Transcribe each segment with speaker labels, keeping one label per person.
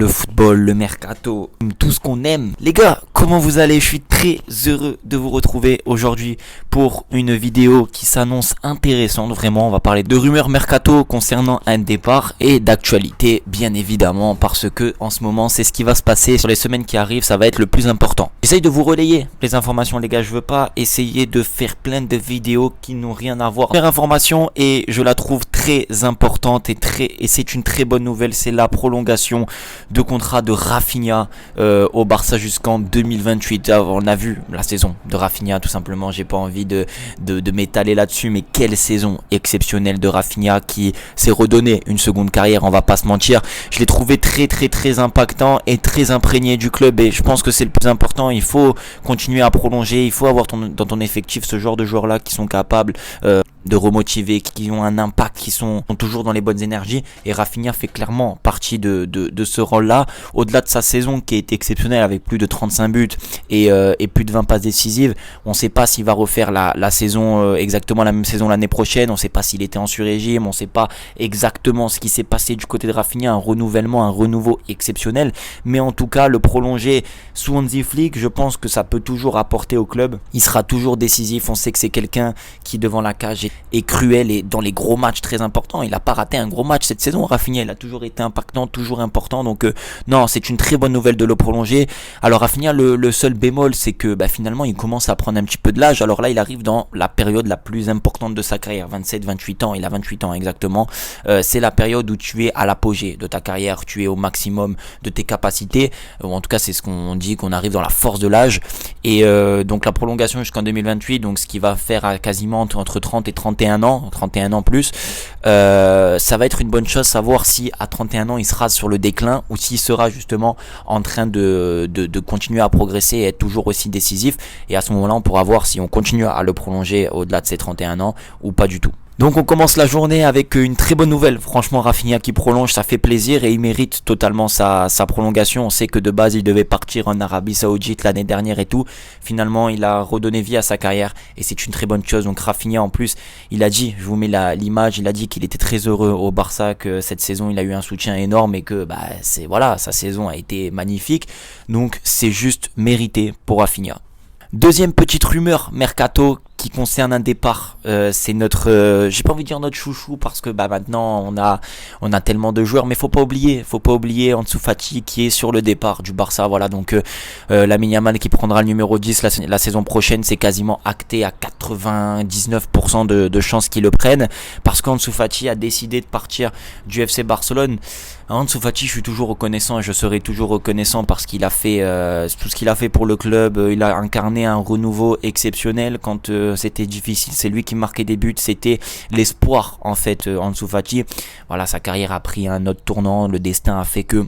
Speaker 1: le football, le mercato, tout ce qu'on aime. Les gars, comment vous allez? Je suis très heureux de vous retrouver aujourd'hui pour une vidéo qui s'annonce intéressante. Vraiment, on va parler de rumeurs mercato concernant un départ et d'actualité, bien évidemment, parce que en ce moment, c'est ce qui va se passer sur les semaines qui arrivent. Ça va être le plus important. J'essaye de vous relayer les informations, les gars. Je veux pas essayer de faire plein de vidéos qui n'ont rien à voir. Première information, et je la trouve très importante et c'est une très bonne nouvelle, c'est la prolongation de contrat de Rafinha au Barça jusqu'en 2028. On a vu la saison de Rafinha, tout simplement. J'ai pas envie de m'étaler là-dessus, mais quelle saison exceptionnelle de Rafinha qui s'est redonné une seconde carrière, on va pas se mentir. Je l'ai trouvé très impactant et très imprégné du club, et je pense que c'est le plus important. Il faut continuer à prolonger, il faut avoir dans ton effectif ce genre de joueurs-là qui sont capables de remotiver, qui ont un impact, qui sont toujours dans les bonnes énergies, et Rafinha fait clairement partie de ce rôle-là. Au-delà de sa saison qui est exceptionnelle avec plus de 35 buts et plus de 20 passes décisives, on ne sait pas s'il va refaire la saison, exactement la même saison l'année prochaine. On ne sait pas s'il était en sur-régime, on ne sait pas exactement ce qui s'est passé du côté de Rafinha, un renouveau exceptionnel, mais en tout cas le prolonger sous Hansi Flick, je pense que ça peut toujours apporter au club. Il sera toujours décisif, on sait que c'est quelqu'un qui devant la cage est cruel, et dans les gros matchs très importants, il n'a pas raté un gros match cette saison. Rafinha, il a toujours été impactant, toujours important, donc non, c'est une très bonne nouvelle de le prolonger. Alors Rafinha, le seul bémol, c'est que finalement il commence à prendre un petit peu de l'âge. Alors là, il arrive dans la période la plus importante de sa carrière, 27-28 ans, il a 28 ans exactement. C'est la période où tu es à l'apogée de ta carrière, tu es au maximum de tes capacités, ou en tout cas c'est ce qu'on dit, qu'on arrive dans la force de l'âge, et donc la prolongation jusqu'en 2028, donc ce qui va faire quasiment entre 30 et 31 ans plus, ça va être une bonne chose, savoir si à 31 ans il sera sur le déclin ou s'il sera justement en train de continuer à progresser et être toujours aussi décisif, et à ce moment là on pourra voir si on continue à le prolonger au-delà de ses 31 ans ou pas du tout. Donc on commence la journée avec une très bonne nouvelle. Franchement, Rafinha qui prolonge, ça fait plaisir, et il mérite totalement sa prolongation. On sait que de base il devait partir en Arabie Saoudite l'année dernière et tout. Finalement il a redonné vie à sa carrière, et c'est une très bonne chose. Donc Rafinha, en plus, il a dit, je vous mets l'image, il a dit qu'il était très heureux au Barça, que cette saison il a eu un soutien énorme, et que sa saison a été magnifique. Donc c'est juste mérité pour Rafinha. Deuxième petite rumeur mercato qui concerne un départ, c'est notre, j'ai pas envie de dire notre chouchou, parce que maintenant on a tellement de joueurs, mais faut pas oublier Ansu Fati qui est sur le départ du Barça. Voilà, donc Lamine Yamal qui prendra le numéro 10 la saison prochaine, c'est quasiment acté à 99% de chances qu'il le prenne, parce qu'Ansu Fati a décidé de partir du FC Barcelone. Ansu Fati, je suis toujours reconnaissant et je serai toujours reconnaissant, parce qu'il a fait tout ce qu'il a fait pour le club. Il a incarné un renouveau exceptionnel quand c'était difficile. C'est lui qui marquait des buts, c'était l'espoir en fait, Ansu Fati. Voilà, sa carrière a pris un autre tournant. Le destin a fait que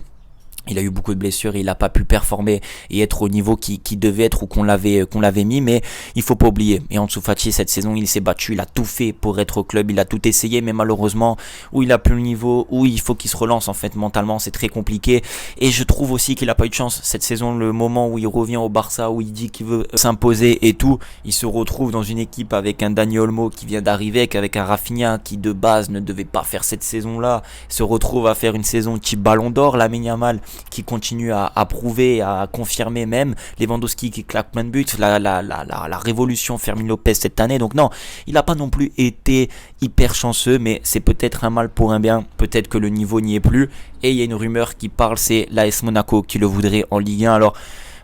Speaker 1: il a eu beaucoup de blessures, il n'a pas pu performer et être au niveau qui devait être, ou qu'on l'avait mis, mais il faut pas oublier. Et Ansu Fati, cette saison, il s'est battu, il a tout fait pour être au club, il a tout essayé, mais malheureusement, où il a plus le niveau, où il faut qu'il se relance en fait mentalement, c'est très compliqué. Et je trouve aussi qu'il a pas eu de chance cette saison. Le moment où il revient au Barça, où il dit qu'il veut s'imposer et tout, il se retrouve dans une équipe avec un Dani Olmo qui vient d'arriver, avec un Rafinha qui de base ne devait pas faire cette saison-là, se retrouve à faire une saison type Ballon d'Or. Lamine Yamal qui continue à prouver, à confirmer, même Lewandowski qui claque plein de buts, la révolution Fermin Lopez cette année. Donc non, il n'a pas non plus été hyper chanceux, mais c'est peut-être un mal pour un bien, peut-être que le niveau n'y est plus. Et il y a une rumeur qui parle, c'est l'AS Monaco qui le voudrait en Ligue 1. Alors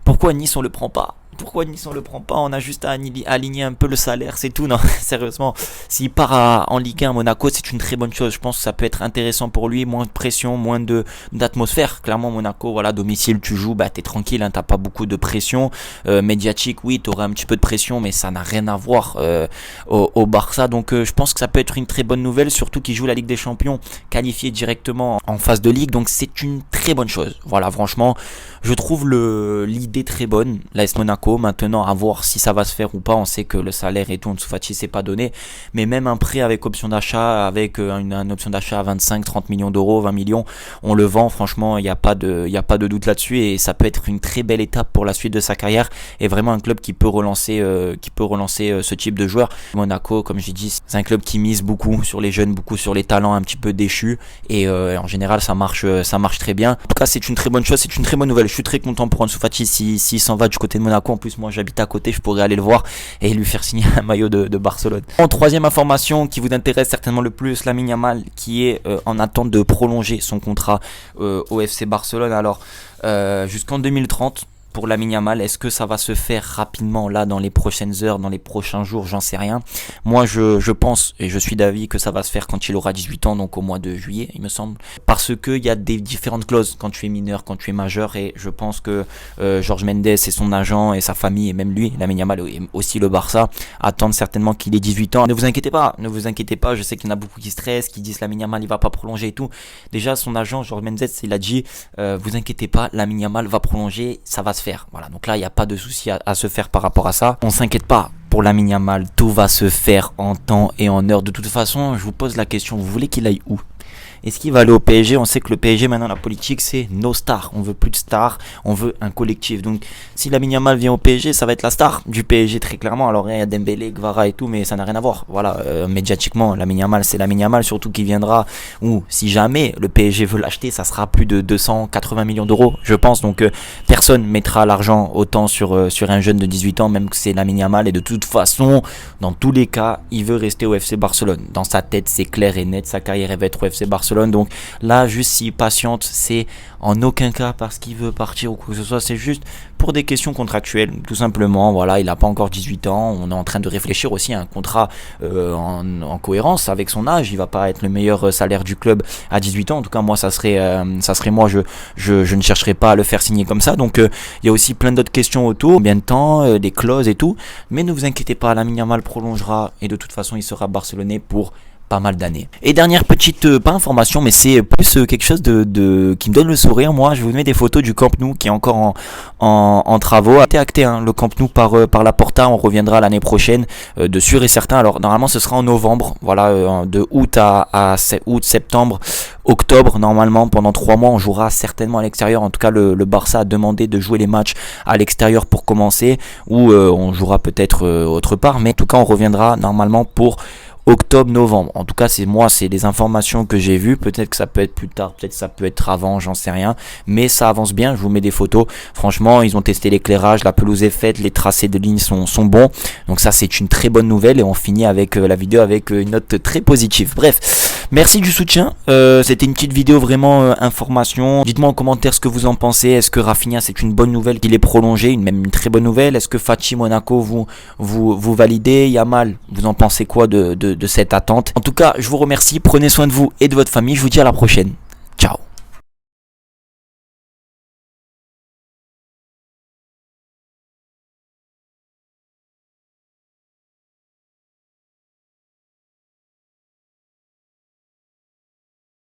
Speaker 1: pourquoi Nice on le prend pas? Pourquoi Nice on le prend pas? On a juste à aligner un peu le salaire, c'est tout. Non, sérieusement, s'il part en Ligue 1 à Monaco, c'est une très bonne chose. Je pense que ça peut être intéressant pour lui, moins de pression, moins d'atmosphère. Clairement, Monaco, voilà, domicile, tu joues, t'es tranquille, t'as pas beaucoup de pression médiatique. Oui, t'auras un petit peu de pression, mais ça n'a rien à voir au Barça. Donc je pense que ça peut être une très bonne nouvelle, surtout qu'il joue la Ligue des Champions, qualifié directement en phase de Ligue. Donc c'est une très bonne chose. Voilà, franchement, je trouve l'idée très bonne. L'AS Monaco Monaco. Maintenant, à voir si ça va se faire ou pas. On sait que le salaire et tout, Ansu Fati, c'est pas donné. Mais même un prêt avec option d'achat, avec une option d'achat à 25, 30 millions d'euros, 20 millions, on le vend. Franchement, il n'y a pas de doute là-dessus. Et ça peut être une très belle étape pour la suite de sa carrière. Et vraiment un club qui peut relancer ce type de joueur. Monaco, comme j'ai dit, c'est un club qui mise beaucoup sur les jeunes, beaucoup sur les talents un petit peu déchus. Et en général, ça marche très bien. En tout cas, c'est une très bonne chose, c'est une très bonne nouvelle. Je suis très content pour Ansu Fati s'il s'en va du côté de Monaco. En plus, moi, j'habite à côté, je pourrais aller le voir et lui faire signer un maillot de Barcelone. En troisième information qui vous intéresse certainement le plus, Lamine Yamal qui est en attente de prolonger son contrat au FC Barcelone. Alors, jusqu'en 2030. Pour Lamine Yamal, est-ce que ça va se faire rapidement là dans les prochaines heures, dans les prochains jours, j'en sais rien. Moi je pense et je suis d'avis que ça va se faire quand il aura 18 ans, donc au mois de juillet il me semble. Parce qu'il y a des différentes clauses quand tu es mineur, quand tu es majeur, et je pense que Jorge Mendes et son agent et sa famille et même lui, Lamine Yamal et aussi le Barça, attendent certainement qu'il ait 18 ans. Ne vous inquiétez pas, je sais qu'il y en a beaucoup qui stressent, qui disent Lamine Yamal il va pas prolonger et tout. Déjà son agent Jorge Mendes il a dit vous inquiétez pas, Lamine Yamal va prolonger, ça va se faire. Voilà, donc là il n'y a pas de souci à se faire par rapport à ça. On s'inquiète pas pour Lamine Yamal, tout va se faire en temps et en heure. De toute façon, je vous pose la question, vous voulez qu'il aille où ? Est-ce qu'il va aller au PSG? On sait que le PSG maintenant, la politique c'est nos stars, on veut plus de stars, on veut un collectif. Donc si Lamine Yamal vient au PSG, ça va être la star du PSG très clairement. Alors il y a Dembélé, Kvara et tout, mais ça n'a rien à voir. Voilà, médiatiquement Lamine Yamal c'est Lamine Yamal, surtout qu'il viendra, ou si jamais le PSG veut l'acheter, ça sera plus de 280 millions d'euros je pense. Donc personne mettra l'argent autant sur un jeune de 18 ans, même que c'est Lamine Yamal. Et de toute façon, dans tous les cas, il veut rester au FC Barcelone. Dans sa tête c'est clair et net, sa carrière elle va être au FC Barcelone. Donc là, juste s'il patiente, c'est en aucun cas parce qu'il veut partir ou quoi que ce soit, c'est juste pour des questions contractuelles, tout simplement. Voilà, il n'a pas encore 18 ans, on est en train de réfléchir aussi à un contrat en cohérence avec son âge. Il va pas être le meilleur salaire du club à 18 ans. En tout cas, moi, ça serait moi, je ne chercherais pas à le faire signer comme ça. Donc, il y a aussi plein d'autres questions autour, combien de temps, des clauses et tout. Mais ne vous inquiétez pas, Lamine Yamal prolongera et de toute façon, il sera barcelonais pour pas mal d'années. Et dernière petite, pas information, mais c'est plus quelque chose qui me donne le sourire. Moi, je vous mets des photos du Camp Nou qui est encore en travaux. Été acté, hein, le Camp Nou par Laporta. On reviendra l'année prochaine, de sûr et certain. Alors normalement, ce sera en novembre. Voilà, de août à août, septembre, octobre. Normalement, pendant 3 mois, on jouera certainement à l'extérieur. En tout cas, le Barça a demandé de jouer les matchs à l'extérieur pour commencer, ou on jouera peut-être autre part. Mais en tout cas, on reviendra normalement pour octobre-novembre. En tout cas, c'est des informations que j'ai vues. Peut-être que ça peut être plus tard, peut-être que ça peut être avant, j'en sais rien. Mais ça avance bien, je vous mets des photos. Franchement, ils ont testé l'éclairage, la pelouse est faite, les tracés de lignes sont bons. Donc ça, c'est une très bonne nouvelle et on finit avec la vidéo avec une note très positive. Bref, merci du soutien. C'était une petite vidéo vraiment information. Dites-moi en commentaire ce que vous en pensez. Est-ce que Rafinha, c'est une bonne nouvelle qu'il est prolongé, même une très bonne nouvelle? Est-ce que Fati, Monaco, vous validez? Yamal, vous en pensez quoi de cette attente? En tout cas, je vous remercie, prenez soin de vous et de votre famille, je vous dis à la prochaine. Ciao.